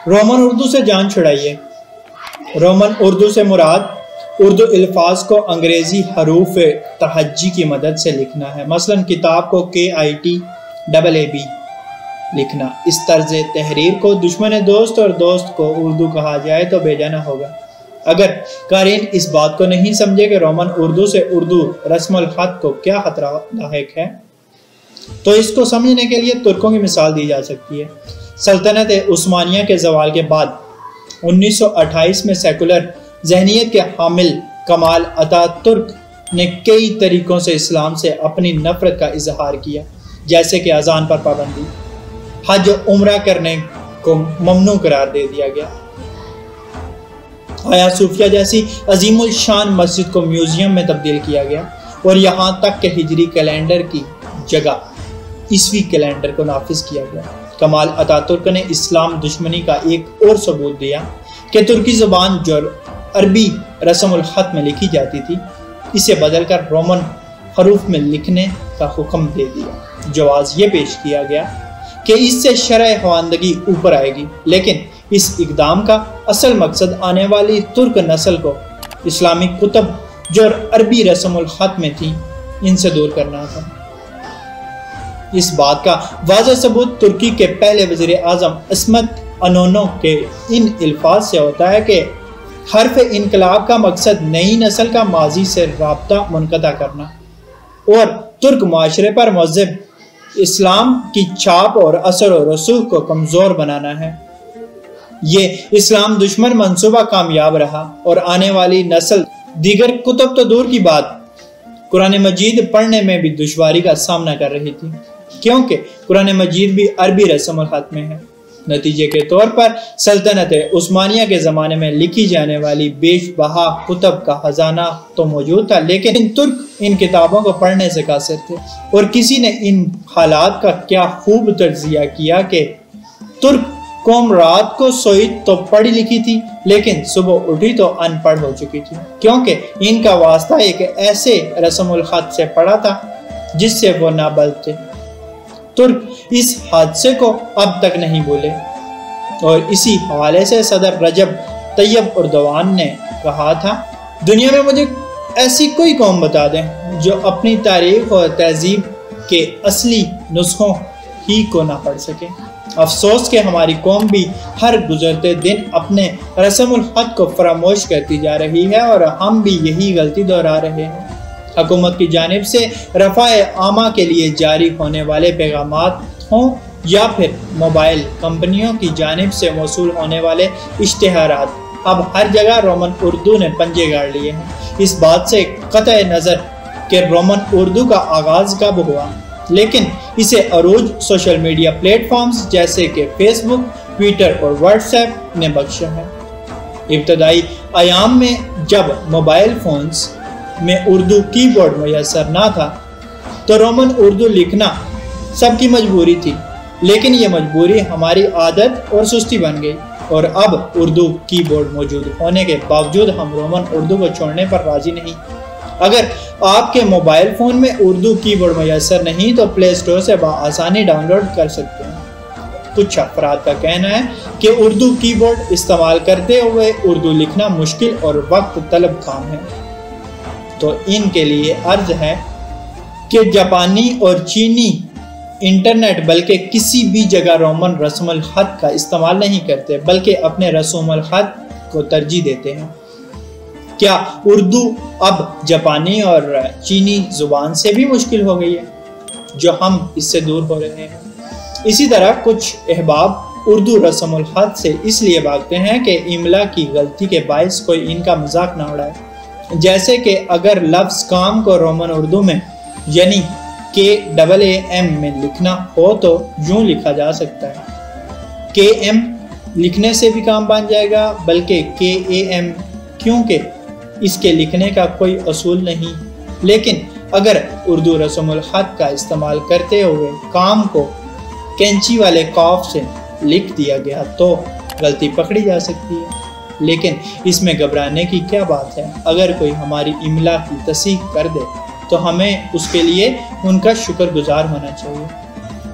Roman Urdu سے جان چھڑائیے۔ Roman Urdu سے مراد اردو الفاظ کو انگریزی حروف تہجی کی مدد سے لکھنا ہے۔ مثلا کتاب کو KITAAB لکھنا۔ اس طرز تحریر کو دشمن دوست اور دوست کو اردو کہا جائے تو بھیجا نہ ہوگا۔ اگر قارئین اس بات کو نہیں سمجھے کہ رومن اردو سے اردو رسم الخط کو کیا خطرہ لاحق ہے تو اس کو سمجھنے کے لیے ترکوں کی مثال دی جا سکتی ہے۔ سلطنت عثمانیہ کے زوال کے بعد 1928 میں سیکولر ذہنیت کے حامل کمال اتاترک نے کئی طریقوں سے اسلام سے اپنی نفرت کا اظہار کیا، جیسے کہ اذان پر پابندی، حج و عمرہ کرنے کو ممنوع قرار دے دیا گیا، آیا صوفیہ جیسی عظیم الشان مسجد کو میوزیم میں تبدیل کیا گیا، اور یہاں تک کہ ہجری کیلنڈر کی جگہ عیسوی کیلنڈر کو نافذ کیا گیا۔ کمال اتاترک نے اسلام دشمنی کا ایک اور ثبوت دیا کہ ترکی زبان جو عربی رسم الخط میں لکھی جاتی تھی اسے بدل کر رومن حروف میں لکھنے کا حکم دے دیا۔ جواز یہ پیش کیا گیا کہ اس سے شرع خواندگی اوپر آئے گی، لیکن اس اقدام کا اصل مقصد آنے والی ترک نسل کو اسلامی کتب جو عربی رسم الخط میں تھیں ان سے دور کرنا تھا۔ اس بات کا واضح ثبوت ترکی کے پہلے وزیر اعظم عصمت انونو کے ان الفاظ سے ہوتا ہے کہ حرف انقلاب کا مقصد نئی نسل کا ماضی سے رابطہ منقطع کرنا اور ترک معاشرے پر مہذب اسلام کی چھاپ اور اثر و رسوخ کو کمزور بنانا ہے۔ یہ اسلام دشمن منصوبہ کامیاب رہا اور آنے والی نسل دیگر کتب تو دور کی بات قرآن مجید پڑھنے میں بھی دشواری کا سامنا کر رہی تھی، کیونکہ قرآن مجید بھی عربی رسم الخط میں ہے۔ نتیجے کے طور پر سلطنت عثمانیہ کے زمانے میں لکھی جانے والی بیش بہا کتب کا خزانہ تو موجود تھا، لیکن ترک ان کتابوں کو پڑھنے سے قاصر تھے، اور کسی نے ان حالات کا کیا خوب تجزیہ کیا کہ ترک قوم رات کو سوئی تو پڑھی لکھی تھی لیکن صبح اٹھی تو ان پڑھ ہو چکی تھی، کیونکہ ان کا واسطہ ایک ایسے رسم الخط سے پڑا تھا جس سے وہ نابلد تھے۔ ترک اس حادثے کو اب تک نہیں بھولے، اور اسی حوالے سے صدر رجب طیب اردوان نے کہا تھا، دنیا میں مجھے ایسی کوئی قوم بتا دیں جو اپنی تاریخ اور تہذیب کے اصلی نسخوں ہی کو نہ پڑھ سکے۔ افسوس کہ ہماری قوم بھی ہر گزرتے دن اپنے رسم الخط کو فراموش کرتی جا رہی ہے، اور ہم بھی یہی غلطی دہرا رہے ہیں۔ حکومت کی جانب سے رفع عامہ کے لیے جاری ہونے والے پیغامات ہوں یا پھر موبائل کمپنیوں کی جانب سے موصول ہونے والے اشتہارات، اب ہر جگہ رومن اردو نے پنجے گاڑ لیے ہیں۔ اس بات سے قطع نظر کہ رومن اردو کا آغاز کب ہوا، لیکن اسے عروج سوشل میڈیا پلیٹ فارمز جیسے کہ فیس بک، ٹویٹر اور واٹس ایپ نے بخشا ہے۔ ابتدائی ایام میں جب موبائل فونز میں اردو کی بورڈ میسر نہ تھا تو رومن اردو لکھنا سب کی مجبوری تھی، لیکن یہ مجبوری ہماری عادت اور سستی بن گئی، اور اب اردو کی بورڈ موجود ہونے کے باوجود ہم رومن اردو کو چھوڑنے پر راضی نہیں۔ اگر آپ کے موبائل فون میں اردو کی بورڈ میسر نہیں تو پلے اسٹور سے بآسانی ڈاؤن لوڈ کر سکتے ہیں۔ کچھ افراد کا کہنا ہے کہ اردو کی بورڈ استعمال کرتے ہوئے اردو لکھنا مشکل اور وقت طلب کام ہے، تو ان کے لیے عرض ہے کہ جاپانی اور چینی انٹرنیٹ بلکہ کسی بھی جگہ رومن رسم الخط کا استعمال نہیں کرتے، بلکہ اپنے رسم الخط کو ترجیح دیتے ہیں۔ کیا اردو اب جاپانی اور چینی زبان سے بھی مشکل ہو گئی ہے، جو ہم اس سے دور ہو رہے ہیں؟ اسی طرح کچھ احباب اردو رسم الخط سے اس لیے بھاگتے ہیں کہ املا کی غلطی کے باعث کوئی ان کا مذاق نہ اڑائے، جیسے کہ اگر لفظ کام کو رومن اردو میں یعنی KAAM میں لکھنا ہو تو یوں لکھا جا سکتا ہے، KM لکھنے سے بھی کام بن جائے گا، بلکہ KAM کیونکہ اس کے لکھنے کا کوئی اصول نہیں۔ لیکن اگر اردو رسم الخط کا استعمال کرتے ہوئے کام کو کینچی والے قاف سے لکھ دیا گیا تو غلطی پکڑی جا سکتی ہے، لیکن اس میں گھبرانے کی کیا بات ہے؟ اگر کوئی ہماری املا کی تصحیح کر دے تو ہمیں اس کے لیے ان کا شکر گزار ہونا چاہیے۔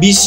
20